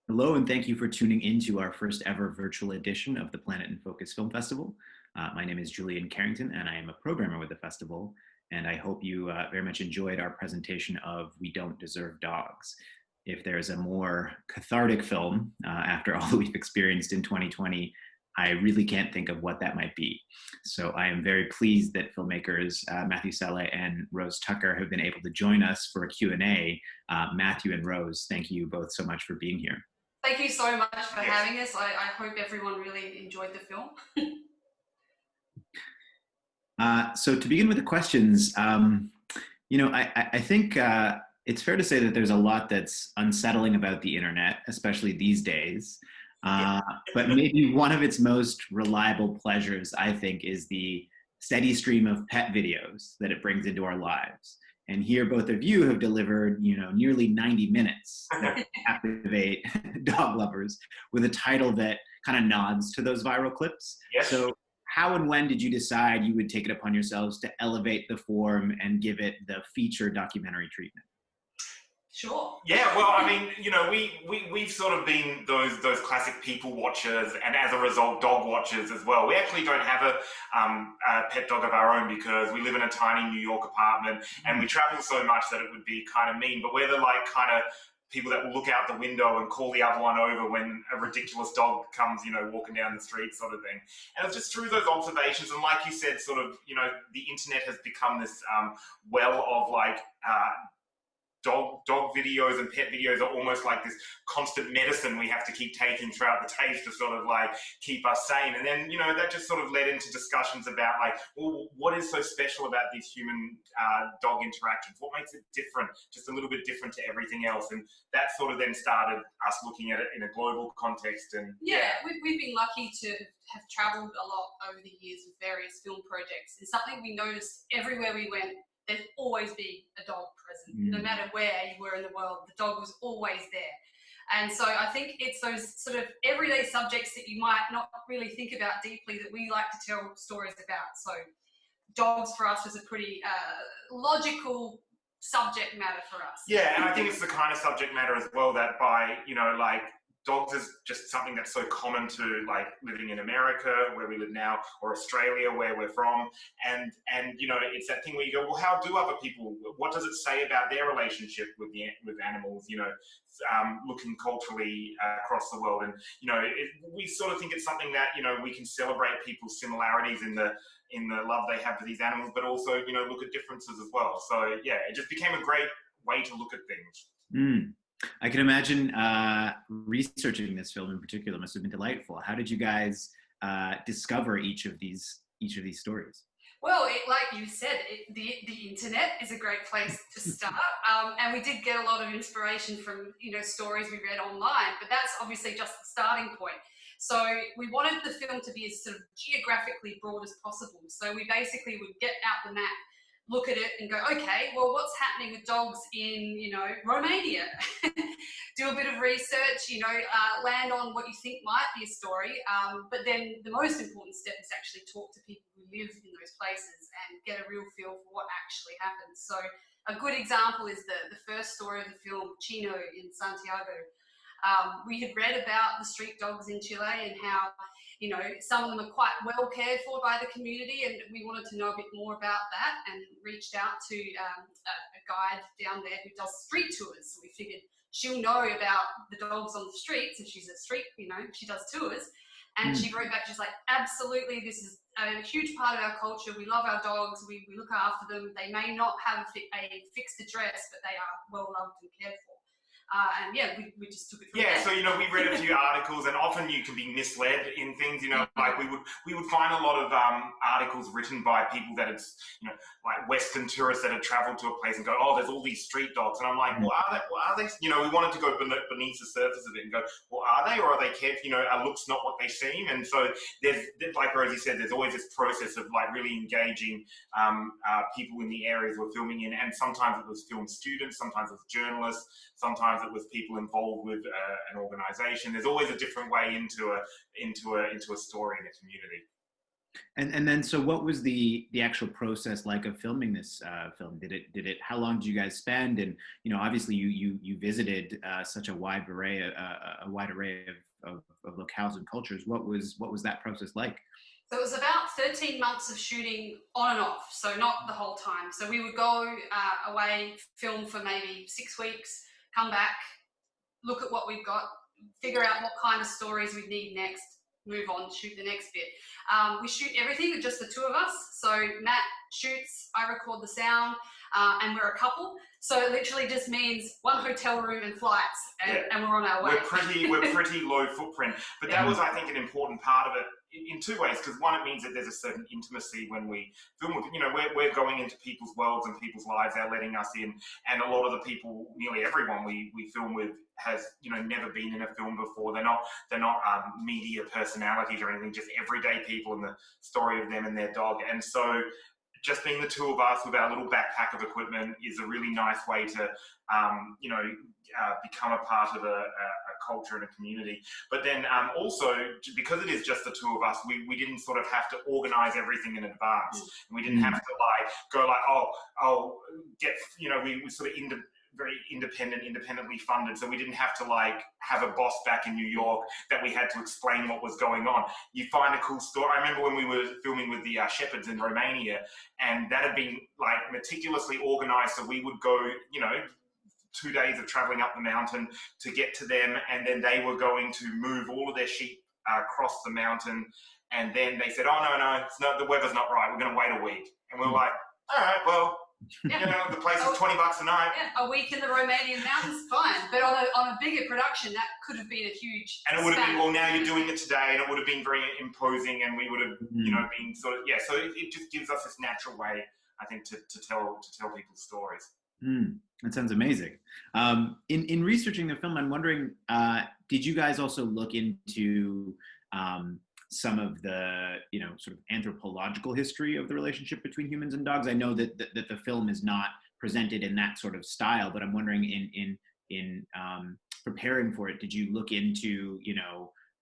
Hello, and thank you for tuning into our first ever virtual edition of the Planet in Focus Film Festival. My name is Julian Carrington, and I am a programmer with the festival. And I hope you very much enjoyed our presentation of We Don't Deserve Dogs. If there's a more cathartic film after all that we've experienced in 2020, I really can't think of what that might be. So I am very pleased that filmmakers Matthew Salleh and Rose Tucker have been able to join us for a Q&A. Matthew and Rose, thank you both so much for being here. Thank you so much for having us. I hope everyone really enjoyed the film. So to begin with the questions, I think it's fair to say that there's a lot that's unsettling about the internet, especially these days. But maybe one of its most reliable pleasures, I think, is the steady stream of pet videos that it brings into our lives. And here, both of you have delivered, nearly 90 minutes that captivate dog lovers with a title that kind of nods to those viral clips. Yes. So how and when did you decide you would take it upon yourselves to elevate the form and give it the feature documentary treatment? Sure. Yeah, well, I mean, we've sort of been those classic people watchers, and as a result, dog watchers as well. We actually don't have a pet dog of our own because we live in a tiny New York apartment, and we travel so much that it would be kind of mean. But we're the kind of people that will look out the window and call the other one over when a ridiculous dog comes, walking down the street, sort of thing. And it's just through those observations, and like you said, sort of, the internet has become this well of dog videos and pet videos are almost like this constant medicine we have to keep taking throughout the day to sort of keep us sane. And then, that just sort of led into discussions about well, what is so special about these human dog interactions? What makes it different, just a little bit different to everything else? And that sort of then started us looking at it in a global context. And we've been lucky to have traveled a lot over the years with various film projects. And something we noticed everywhere we went, there'd always be a dog present. No matter where you were in the world, the dog was always there. And so I think it's those sort of everyday subjects that you might not really think about deeply that we like to tell stories about. So dogs for us was a pretty logical subject matter for us. Yeah, and I think it's the kind of subject matter as well that by, dogs is just something that's so common to living in America, where we live now, or Australia, where we're from. And it's that thing where you go, well, how do other people, what does it say about their relationship with animals, looking culturally across the world? And, we sort of think it's something that, we can celebrate people's similarities in the love they have for these animals, but also, look at differences as well. So yeah, it just became a great way to look at things. I can imagine researching this film in particular must have been delightful. How did you guys discover each of these stories? Well, like you said, the internet is a great place to start, and we did get a lot of inspiration from stories we read online. But that's obviously just the starting point. So we wanted the film to be as sort of geographically broad as possible. So we basically would get out the map, look at it and go, okay, well, what's happening with dogs in, Romania? Do a bit of research, land on what you think might be a story. But then the most important step is actually talk to people who live in those places and get a real feel for what actually happens. So a good example is the first story of the film, Chino in Santiago. We had read about the street dogs in Chile and how some of them are quite well cared for by the community, and we wanted to know a bit more about that and reached out to a guide down there who does street tours. So we figured she'll know about the dogs on the streets if she's a street, she does tours. And she wrote back, she's like, absolutely, this is a huge part of our culture. We love our dogs, we look after them. They may not have a fixed address, but they are well loved and cared for. And we just took it from there. So we read a few articles, and often you can be misled in things. We would find a lot of articles written by people that it's like Western tourists that have travelled to a place and go, oh, there's all these street dogs, and I'm like, well, are they? We wanted to go beneath the surface of it and go, well, are they, or are they cared? Are looks not what they seem? And so there's like Rosie said, there's always this process of really engaging people in the areas we're filming in, and sometimes it was film students, sometimes it was journalists, sometimes it was people involved with an organisation. There's always a different way into a story in a community. And then, so what was the actual process like of filming this film? Did it how long did you guys spend? And obviously you visited such a wide array of locales and cultures. What was that process like? So it was about 13 months of shooting on and off, so not the whole time. So we would go away, film for maybe 6 weeks, come back, look at what we've got, figure out what kind of stories we need next, move on, shoot the next bit. We shoot everything with just the two of us. So Matt shoots, I record the sound, and we're a couple. So it literally just means one hotel room and flights, and we're on our way. We're pretty low footprint, but that was, I think, an important part of it in two ways. Because one, it means that there's a certain intimacy when we film with, we're going into people's worlds and people's lives. They're letting us in, and a lot of the people, nearly everyone we film with, has never been in a film before. They're not media personalities or anything, just everyday people and the story of them and their dog. And so just being the two of us with our little backpack of equipment is a really nice way to become a part of a culture and a community. But then also, because it is just the two of us, we didn't sort of have to organize everything in advance. We didn't have to go get, we sort of very independently funded. So we didn't have to have a boss back in New York that we had to explain what was going on. You find a cool story. I remember when we were filming with the shepherds in Romania, and that had been meticulously organized. So we would go, 2 days of traveling up the mountain to get to them. And then they were going to move all of their sheep across the mountain. And then they said, oh, no, the weather's not right. We're going to wait a week. And we were like, all right, well, the place is $20 a night. Yeah, a week in the Romanian mountains, fine. But on a bigger production, that could have been a huge. And it would have been, well, now you're doing it today, and it would have been very imposing, and we would have, been sort of, yeah. So it just gives us this natural way, I think, to tell people's stories. That sounds amazing. In researching the film, I'm wondering, did you guys also look into some of the sort of anthropological history of the relationship between humans and dogs? I know that the film is not presented in that sort of style, but I'm wondering in preparing for it, did you look into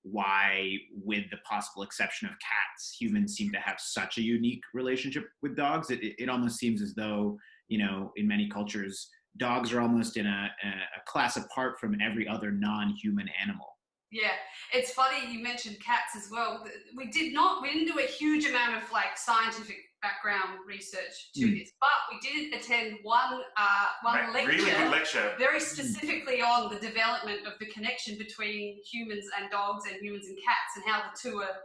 why, with the possible exception of cats, humans seem to have such a unique relationship with dogs? It almost seems as though in many cultures, dogs are almost in a class apart from every other non-human animal. Yeah, it's funny you mentioned cats as well. We didn't do a huge amount of scientific background research to this, but we did attend one lecture, really good lecture, very specifically on the development of the connection between humans and dogs and humans and cats, and how the two are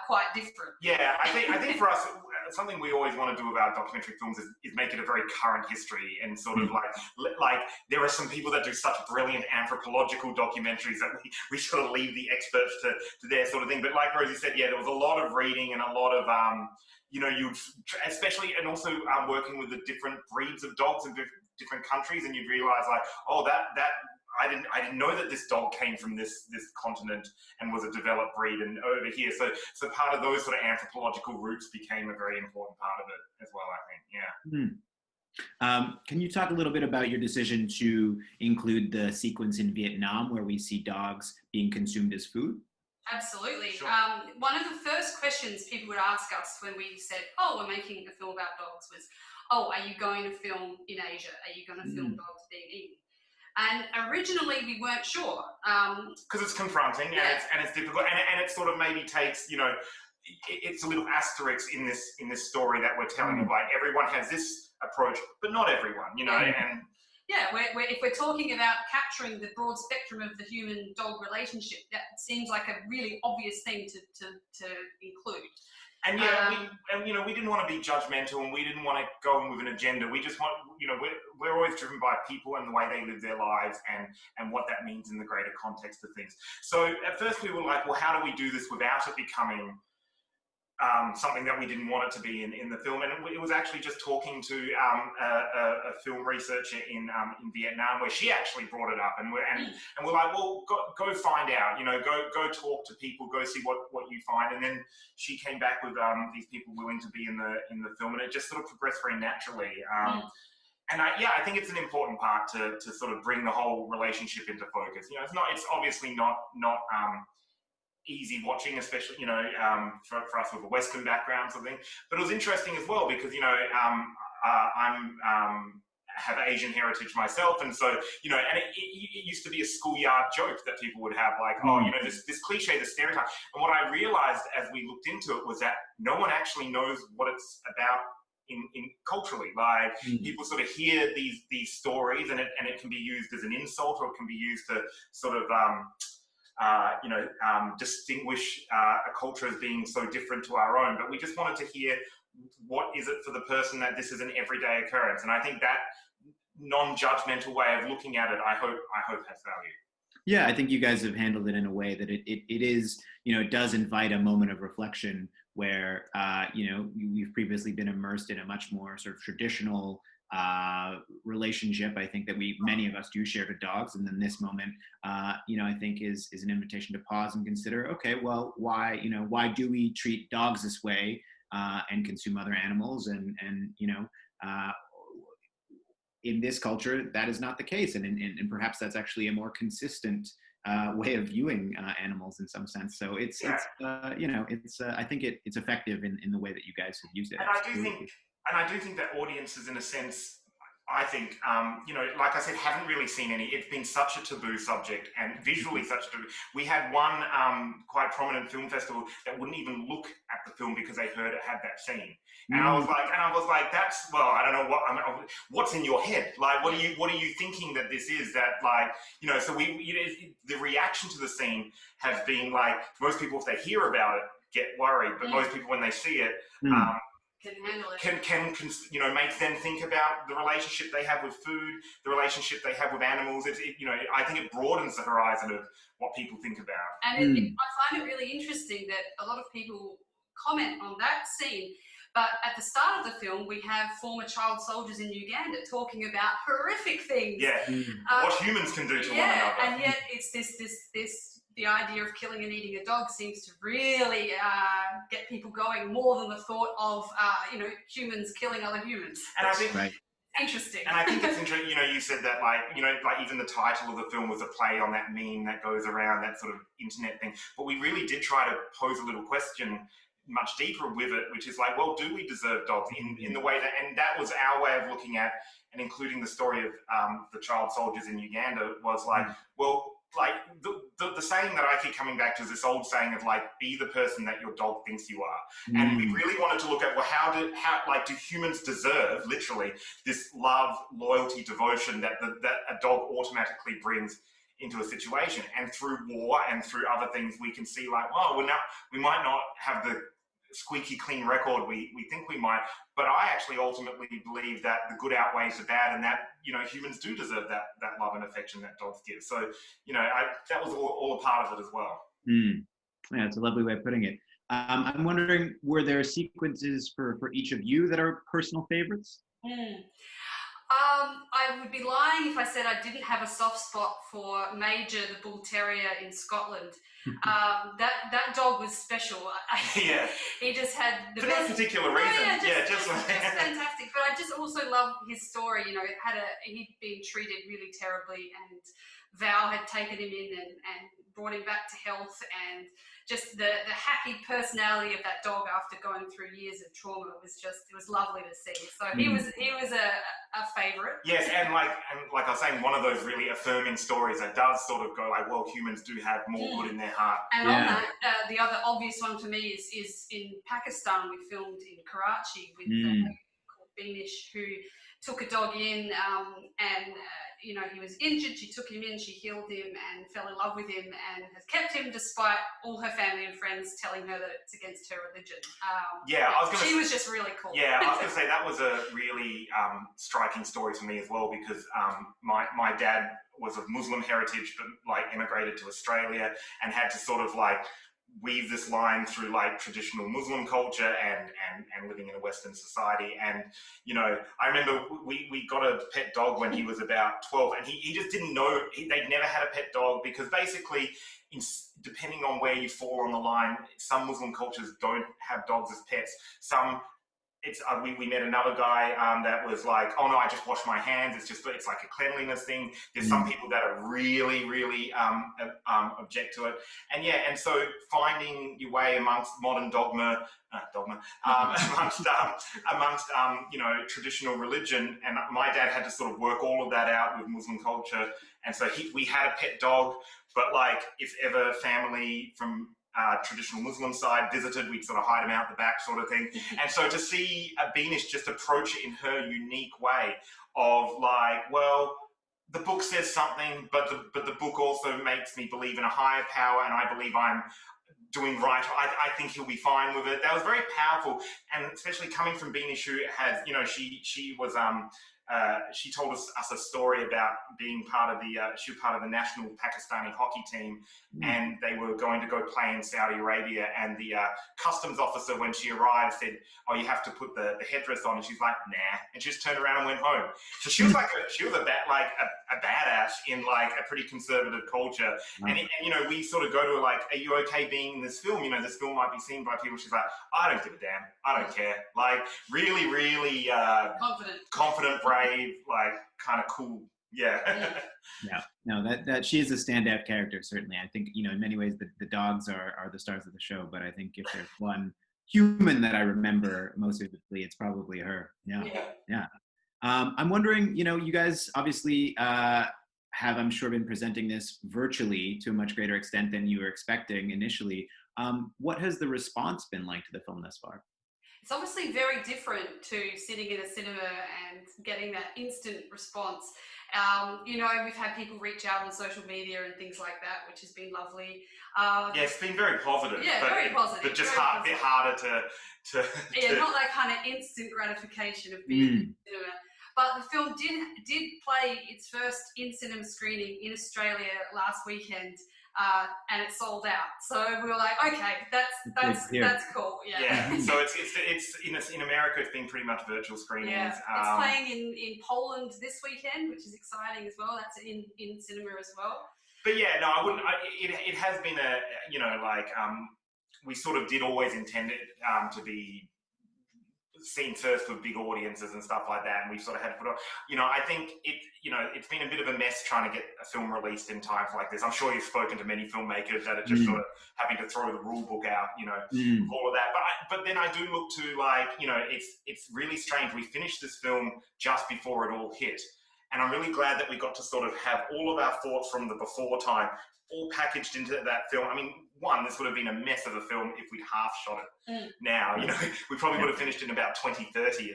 quite different. Yeah, I think for us, something we always want to do with our documentary films is make it a very current history, and sort of like there are some people that do such brilliant anthropological documentaries that we sort of leave the experts to their sort of thing. But like Rosie said, yeah, there was a lot of reading and a lot of you'd especially, and also working with the different breeds of dogs in different countries, and you'd realize that I didn't know that this dog came from this continent and was a developed breed and over here. So part of those sort of anthropological roots became a very important part of it as well, I think. Yeah. Can you talk a little bit about your decision to include the sequence in Vietnam where we see dogs being consumed as food? Absolutely. Sure. One of the first questions people would ask us when we said, we're making a film about dogs was, are you going to film in Asia? Are you going to film dogs being eaten? And originally we weren't sure. Because it's confronting, and it's difficult, and it sort of maybe takes, it's a little asterisk in this story that we're telling of, everyone has this approach, but not everyone, and yeah, if we're talking about capturing the broad spectrum of the human-dog relationship, that seems like a really obvious thing to include. And we didn't want to be judgmental, and we didn't want to go in with an agenda. We just want, we're always driven by people and the way they live their lives, and what that means in the greater context of things. So at first we were like, well, how do we do this without it becoming something that we didn't want it to be in the film? And it was actually just talking to a film researcher in Vietnam, where she actually brought it up, and we're like, well, go find out, go talk to people, go see what you find. And then she came back with these people willing to be in the film, and it just sort of progressed very naturally. And I think it's an important part to sort of bring the whole relationship into focus. It's obviously not easy watching, especially, for us with a Western background sort of thing. But it was interesting as well because, I'm have Asian heritage myself, and so and it used to be a schoolyard joke that people would have, like, this cliche, this stereotype. And what I realized as we looked into it was that no one actually knows what it's about in culturally. Like, people sort of hear these stories, and it can be used as an insult, or it can be used to sort of distinguish a culture as being so different to our own. But we just wanted to hear, what is it for the person that this is an everyday occurrence? And I think that non-judgmental way of looking at it, I hope has value. Yeah, I think you guys have handled it in a way that it is, it does invite a moment of reflection where, we've previously been immersed in a much more sort of traditional relationship. I think that many of us do share to dogs. And then this moment, I think is an invitation to pause and consider, okay, well, why do we treat dogs this way and consume other animals? And in this culture, that is not the case, and perhaps that's actually a more consistent way of viewing animals in some sense. So I think it's effective in the way that you guys have used it. And I do think that audiences, in a sense, I think, like I said, haven't really seen any. It's been such a taboo subject, and visually such a taboo. We had one quite prominent film festival that wouldn't even look at the film because they heard it had that scene. And I was like, that's, well, I don't know what's in your head. Like, what are you thinking that this is? That, like, so the reaction to the scene has been like, most people, if they hear about it, get worried, but most people, when they see it, can handle it. Can make them think about the relationship they have with food, the relationship they have with animals. I think it broadens the horizon of what people think about. And I find it really interesting that a lot of people comment on that scene. But at the start of the film, we have former child soldiers in Uganda talking about horrific things. Yeah, what humans can do to one another. And yet it's the idea of killing and eating a dog seems to really get people going more than the thought of humans killing other humans. And I think interesting. And I think it's interesting. You said that, like even the title of the film was a play on that meme that goes around, that sort of internet thing. But we really did try to pose a little question much deeper with it, which is like, well, do we deserve dogs in the way that, and that was our way of looking at and including the story of the child soldiers in Uganda, was like, well, like the saying that I keep coming back to is this old saying of, like, be the person that your dog thinks you are. And we really wanted to look at, well, how do humans deserve, literally, this love, loyalty, devotion that a dog automatically brings into a situation? And through war and through other things, we can see, like, oh, we might not have the squeaky clean record we think we might, but I actually ultimately believe that the good outweighs the bad, and that humans do deserve that love and affection that dogs give. So that was all a part of it as well. Yeah, it's a lovely way of putting it. I'm wondering, were there sequences for each of you that are personal favorites? I would be lying if I said I didn't have a soft spot for Major, the bull terrier in Scotland. That dog was special. He just had the for no particular reason. Just fantastic. But I just also love his story. He'd been treated really terribly, and Val had taken him in and brought him back to health, and just the happy personality of that dog after going through years of trauma it was lovely to see. So he was a favourite. Yes, and like I was saying, one of those really affirming stories that does sort of go like, well, humans do have more good in their heart. And on that, the other obvious one for me is in Pakistan. We filmed in Karachi with called Beanish, who took a dog in and he was injured. She took him in, she healed him and fell in love with him, and has kept him despite all her family and friends telling her that it's against her religion. She was just really cool. Yeah, I was going to say that was a really striking story for me as well, because my dad was of Muslim heritage, but like immigrated to Australia and had to sort of like weave this line through like traditional Muslim culture and living in a Western society. And I remember we got a pet dog when he was about 12, and he just didn't know they'd never had a pet dog, because basically depending on where you fall on the line, some Muslim cultures don't have dogs as pets, some we met another guy that was like, oh no, I just wash my hands. It's like a cleanliness thing. There's some people that are really object to it, and yeah, and so finding your way amongst modern amongst traditional religion, and my dad had to sort of work all of that out with Muslim culture, and so we had a pet dog, but like if ever family from traditional Muslim side visited, we'd sort of hide them out the back sort of thing. And so to see Beanish just approach it in her unique way of like, well, the book says something, but the book also makes me believe in a higher power, and I believe I'm doing right. I think he'll be fine with it. That was very powerful, and especially coming from Beanish, who has, she was she told us a story about being part of she was part of the national Pakistani hockey team, and they were going to go play in Saudi Arabia, and the customs officer, when she arrived, said, oh, you have to put the headdress on, and she's like, nah, and she just turned around and went home. So she was like a badass in like a pretty conservative culture. And we sort of go to her like, are you okay being in this film? This film might be seen by people. She's like, I don't give a damn, I don't care. Like really confident, brave, like kind of cool. Yeah. Yeah. No, that she is a standout character, certainly. I think, in many ways the dogs are the stars of the show, but I think if there's one human that I remember most vividly, it's probably her. Yeah. Yeah. I'm wondering, you guys obviously have, I'm sure, been presenting this virtually to a much greater extent than you were expecting initially. What has the response been like to the film thus far? It's obviously very different to sitting in a cinema and getting that instant response. We've had people reach out on social media and things like that, which has been lovely. Yeah, it's been very positive. Yeah, very positive. But just a bit harder to yeah, not that kind of instant gratification of being in cinema. But the film did play its first in-cinema screening in Australia last weekend, and it sold out. So we were like, okay, that's cool. Yeah. So it's in America, it's been pretty much virtual screenings. Yeah. It's playing in Poland this weekend, which is exciting as well. That's in cinema as well. But yeah, no, I wouldn't. It has been we sort of did always intend it to be seen first with big audiences and stuff like that, and we sort of had to put on, I think it's been a bit of a mess trying to get a film released in time for like this. I'm sure you've spoken to many filmmakers that are just sort of having to throw the rule book out, all of that. But then I do look to like, it's really strange. We finished this film just before it all hit, and I'm really glad that we got to sort of have all of our thoughts from the before time all packaged into that film. I mean, this would have been a mess of a film if we'd half shot it. Now, we probably would have finished in about 2030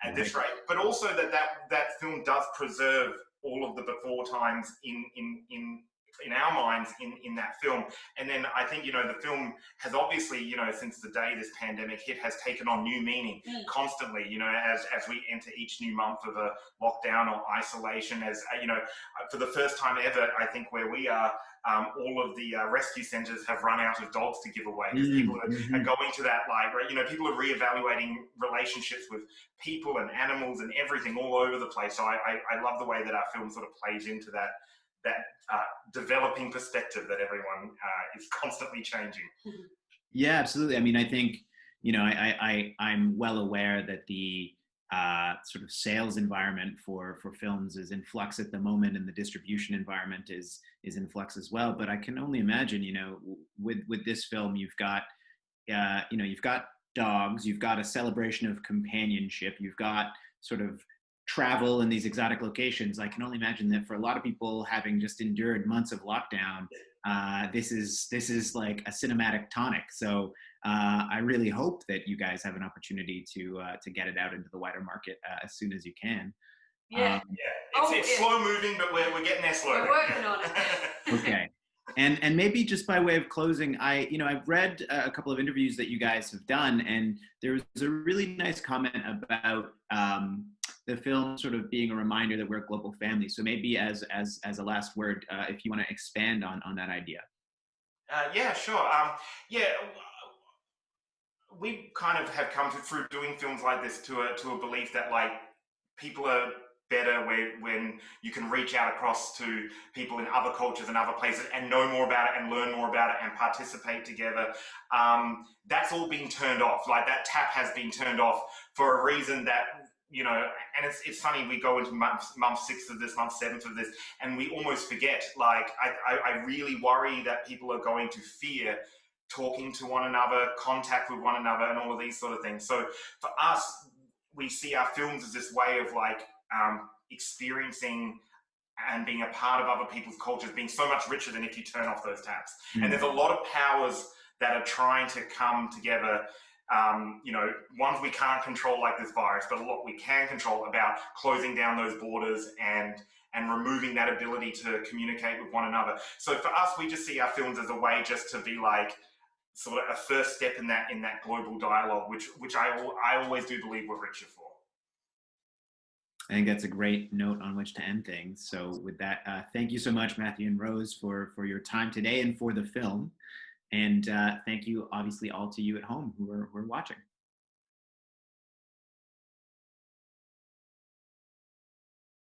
at this rate. But also that film does preserve all of the before times in our minds in that film. And then I think, the film has obviously, since the day this pandemic hit, has taken on new meaning constantly, as we enter each new month of a lockdown or isolation, as, for the first time ever, I think where we are, all of the rescue centres have run out of dogs to give away, because people are going to that library. People are reevaluating relationships with people and animals and everything all over the place. So I love the way that our film sort of plays into that developing perspective that everyone is constantly changing. Yeah, absolutely. I mean, I think, I'm well aware that the sort of sales environment for films is in flux at the moment, and the distribution environment is in flux as well. But I can only imagine, with this film, you've got dogs, you've got a celebration of companionship, you've got sort of travel in these exotic locations. I can only imagine that for a lot of people, having just endured months of lockdown, this is like a cinematic tonic. So I really hope that you guys have an opportunity to get it out into the wider market as soon as you can. Yeah. It's slow moving, but we're getting there slowly. We're working on it. Okay. And maybe just by way of closing, I've read a couple of interviews that you guys have done, and there was a really nice comment about the film sort of being a reminder that we're a global family. So maybe as a last word, if you want to expand on that idea. Yeah, sure. We kind of have come through doing films like this to a belief that like people are better when you can reach out across to people in other cultures and other places and know more about it and learn more about it and participate together. That's all been turned off. Like, that tap has been turned off for a reason that, you know, and it's funny, we go into month 6 of this, month 7 of this, and we almost forget. Like, I really worry that people are going to fear talking to one another, contact with one another, and all of these sort of things. So for us, we see our films as this way of like experiencing and being a part of other people's cultures, being so much richer than if you turn off those taps. And there's a lot of powers that are trying to come together. You know, ones we can't control, like this virus, but a lot we can control, about closing down those borders and removing that ability to communicate with one another. So for us, we just see our films as a way just to be like sort of a first step in that global dialogue, which I always do believe we're richer for. I think that's a great note on which to end things. So with that, thank you so much, Matthew and Rose, for your time today and for the film. And thank you, obviously, all to you at home who are watching.